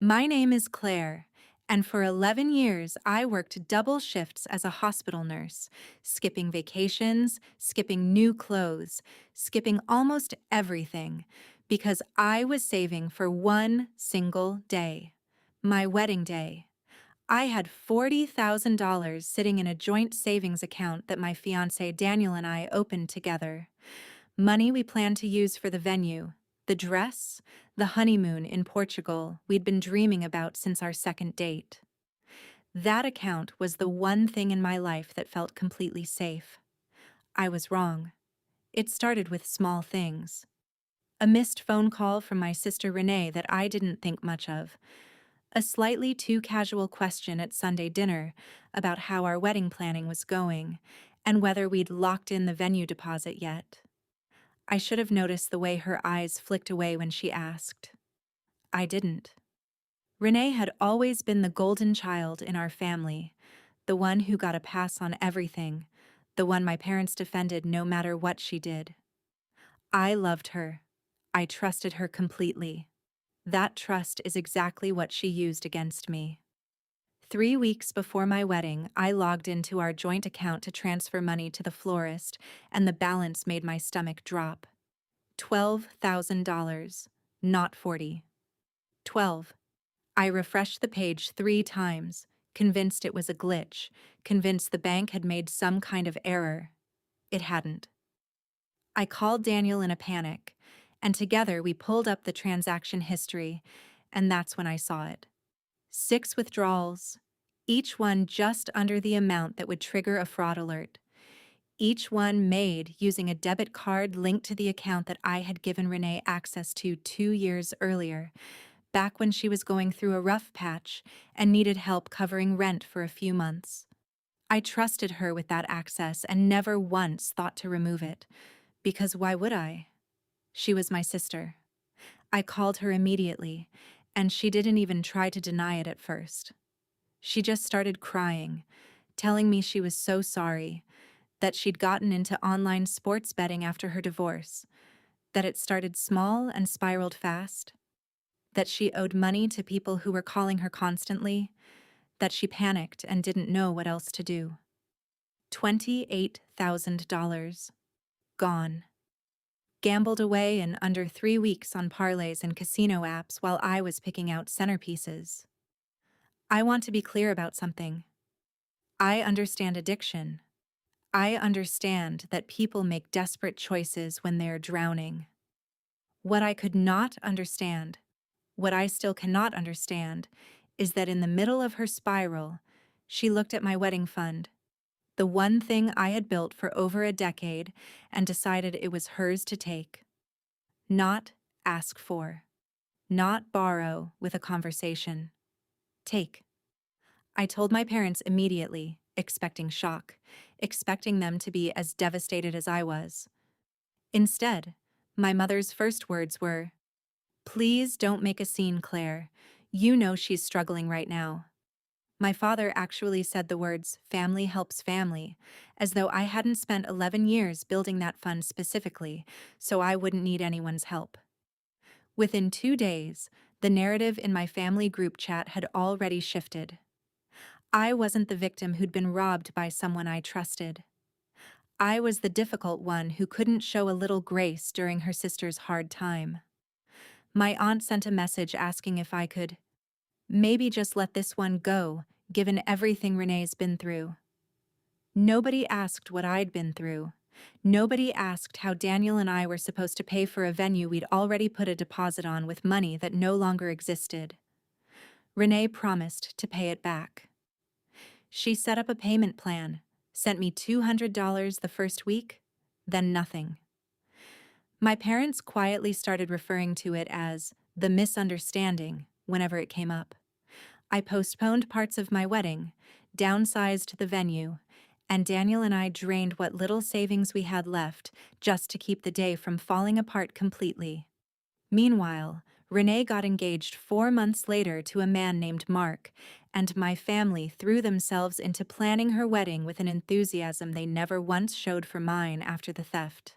My name is Claire, and for 11 years I worked double shifts as a hospital nurse, skipping vacations, skipping new clothes, skipping almost everything, because I was saving for one single day, my wedding day. I had $40,000 sitting in a joint savings account that my fiancé Daniel and I opened together. Money we planned to use for the venue, the dress, the honeymoon in Portugal we'd been dreaming about since our second date. That account was the one thing in my life that felt completely safe. I was wrong. It started with small things. A missed phone call from my sister Renee that I didn't think much of. A slightly too casual question at Sunday dinner about how our wedding planning was going and whether we'd locked in the venue deposit yet. I should have noticed the way her eyes flicked away when she asked. I didn't. Renee had always been the golden child in our family, the one who got a pass on everything, the one my parents defended no matter what she did. I loved her. I trusted her completely. That trust is exactly what she used against me. 3 weeks before my wedding, I logged into our joint account to transfer money to the florist, and the balance made my stomach drop. $12,000, not 40. 12. I refreshed the page 3 times, convinced it was a glitch, convinced the bank had made some kind of error. It hadn't. I called Daniel in a panic, and together we pulled up the transaction history, and that's when I saw it. 6 withdrawals, each one just under the amount that would trigger a fraud alert. Each one made using a debit card linked to the account that I had given Renee access to 2 years earlier, back when she was going through a rough patch and needed help covering rent for a few months. I trusted her with that access and never once thought to remove it, because why would I? She was my sister. I called her immediately, and she didn't even try to deny it at first. She just started crying, telling me she was so sorry, that she'd gotten into online sports betting after her divorce, that it started small and spiraled fast, that she owed money to people who were calling her constantly, that she panicked and didn't know what else to do. $28,000. Gone. Gambled away in under 3 weeks on parlays and casino apps while I was picking out centerpieces. I want to be clear about something. I understand addiction. I understand that people make desperate choices when they're drowning. What I could not understand, what I still cannot understand, is that in the middle of her spiral, she looked at my wedding fund, the one thing I had built for over a decade, and decided it was hers to take. Not ask for. Not borrow with a conversation. Take. I told my parents immediately, expecting shock, expecting them to be as devastated as I was. Instead, my mother's first words were, "Please don't make a scene, Claire. You know she's struggling right now." My father actually said the words, "family helps family," as though I hadn't spent 11 years building that fund specifically, so I wouldn't need anyone's help. Within 2 days, the narrative in my family group chat had already shifted. I wasn't the victim who'd been robbed by someone I trusted. I was the difficult one who couldn't show a little grace during her sister's hard time. My aunt sent a message asking if I could maybe just let this one go, given everything Renee's been through. Nobody asked what I'd been through. Nobody asked how Daniel and I were supposed to pay for a venue we'd already put a deposit on with money that no longer existed. Renee promised to pay it back. She set up a payment plan, sent me $200 the first week, then nothing. My parents quietly started referring to it as the misunderstanding whenever it came up. I postponed parts of my wedding, downsized the venue, and Daniel and I drained what little savings we had left just to keep the day from falling apart completely. Meanwhile, Renee got engaged 4 months later to a man named Mark, and my family threw themselves into planning her wedding with an enthusiasm they never once showed for mine after the theft.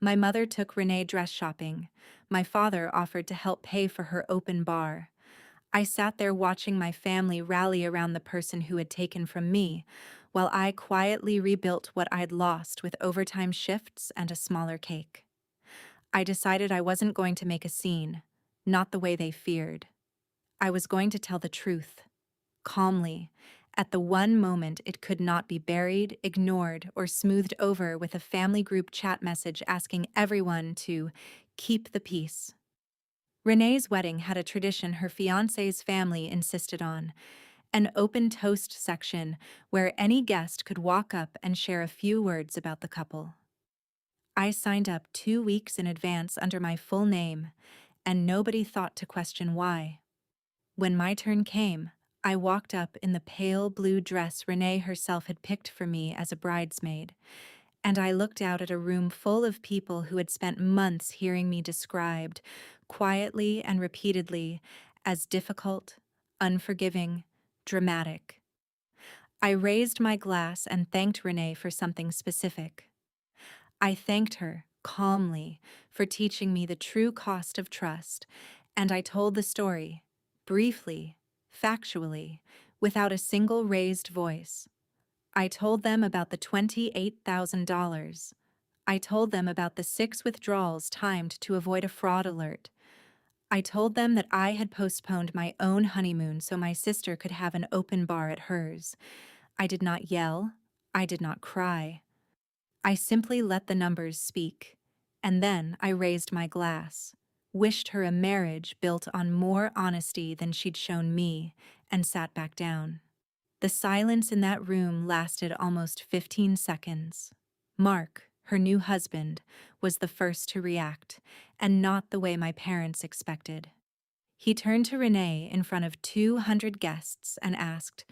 My mother took Renee dress shopping. My father offered to help pay for her open bar. I sat there watching my family rally around the person who had taken from me, while I quietly rebuilt what I'd lost with overtime shifts and a smaller cake. I decided I wasn't going to make a scene, not the way they feared. I was going to tell the truth, calmly, at the one moment it could not be buried, ignored, or smoothed over with a family group chat message asking everyone to keep the peace. Renee's wedding had a tradition her fiancé's family insisted on, an open toast section where any guest could walk up and share a few words about the couple. I signed up 2 weeks in advance under my full name, and nobody thought to question why. When my turn came, I walked up in the pale blue dress Renee herself had picked for me as a bridesmaid, and I looked out at a room full of people who had spent months hearing me described, quietly and repeatedly, as difficult, unforgiving, dramatic. I raised my glass and thanked Renee for something specific. I thanked her, calmly, for teaching me the true cost of trust, and I told the story, briefly, factually, without a single raised voice. I told them about the $28,000. I told them about the 6 withdrawals timed to avoid a fraud alert. I told them that I had postponed my own honeymoon so my sister could have an open bar at hers. I did not yell. I did not cry. I simply let the numbers speak. And then I raised my glass, wished her a marriage built on more honesty than she'd shown me, and sat back down. The silence in that room lasted almost 15 seconds. Mark, her new husband, was the first to react, and not the way my parents expected. He turned to Renee in front of 200 guests and asked,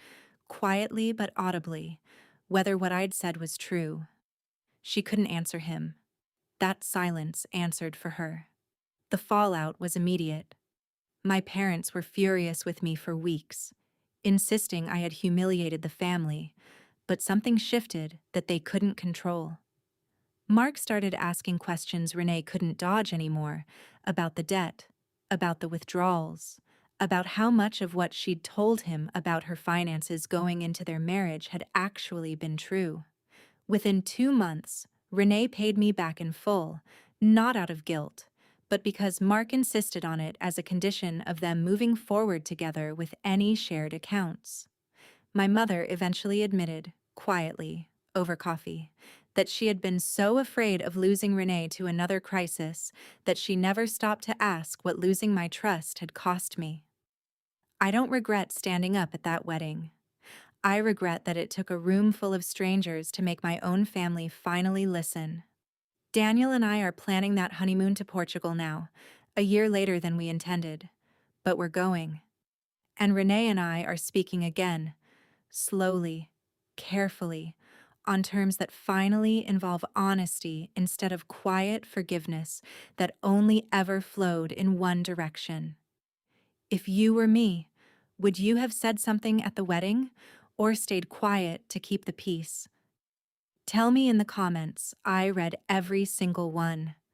quietly but audibly, whether what I'd said was true. She couldn't answer him. That silence answered for her. The fallout was immediate. My parents were furious with me for weeks, insisting I had humiliated the family, but something shifted that they couldn't control. Mark started asking questions Renee couldn't dodge anymore, about the debt, about the withdrawals, about how much of what she'd told him about her finances going into their marriage had actually been true. Within 2 months, Renee paid me back in full, not out of guilt, but because Mark insisted on it as a condition of them moving forward together with any shared accounts. My mother eventually admitted, quietly, over coffee, that she had been so afraid of losing Renee to another crisis that she never stopped to ask what losing my trust had cost me. I don't regret standing up at that wedding. I regret that it took a room full of strangers to make my own family finally listen. Daniel and I are planning that honeymoon to Portugal now, a year later than we intended. But we're going. And Renee and I are speaking again, slowly, carefully, on terms that finally involve honesty instead of quiet forgiveness that only ever flowed in one direction. If you were me, would you have said something at the wedding, or stayed quiet to keep the peace? Tell me in the comments. I read every single one.